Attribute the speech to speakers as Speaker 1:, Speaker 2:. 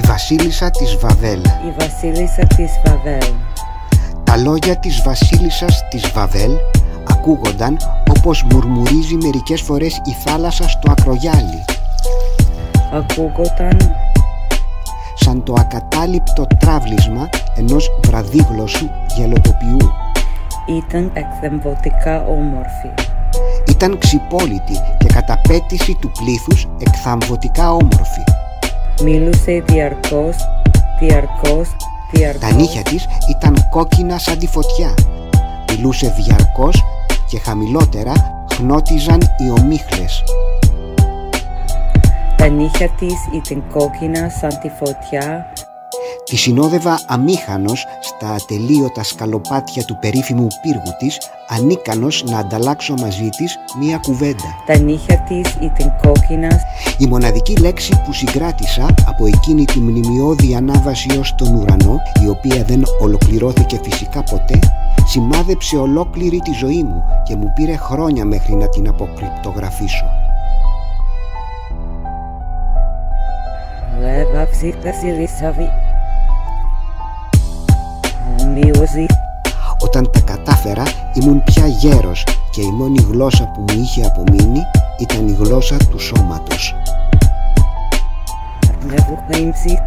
Speaker 1: βασίλισσα της Βαβέλ.
Speaker 2: Η βασίλισσα της Βαβέλ.
Speaker 1: Τα λόγια της βασίλισσας της Βαβέλ ακούγονταν όπως μουρμουρίζει μερικές φορές η θάλασσα στο ακρογιάλι.
Speaker 2: Ακούγονταν
Speaker 1: σαν το ακατάληπτο τράβλισμα ενός βραδίγλωσσου γελοτοποιού.
Speaker 2: Ήταν εκθεμβωτικά όμορφη.
Speaker 1: Ήταν ξυπόλυτη και κατά πέτηση του πλήθους εκθαμβωτικά όμορφη.
Speaker 2: Μίλουσε διαρκώς.
Speaker 1: Τα νύχια της ήταν κόκκινα σαν τη φωτιά. Μιλούσε διαρκώς και χαμηλότερα χνώτιζαν οι ομίχλες.
Speaker 2: Τα νύχια της ήταν κόκκινα σαν τη φωτιά.
Speaker 1: Τη συνόδευα αμήχανος στα ατελείωτα σκαλοπάτια του περίφημου πύργου της, ανίκανος να ανταλλάξω μαζί της μία κουβέντα.
Speaker 2: Τα νύχια της ήταν κόκκινα.
Speaker 1: Η μοναδική λέξη που συγκράτησα από εκείνη τη μνημειώδη ανάβαση ως τον ουρανό, η οποία δεν ολοκληρώθηκε φυσικά ποτέ, σημάδεψε ολόκληρη τη ζωή μου και μου πήρε χρόνια μέχρι να την αποκρυπτογραφήσω. Όταν τα κατάφερα ήμουν πια γέρος και η μόνη γλώσσα που μου είχε απομείνει ήταν η γλώσσα του σώματος.
Speaker 2: Nebuchadnezzar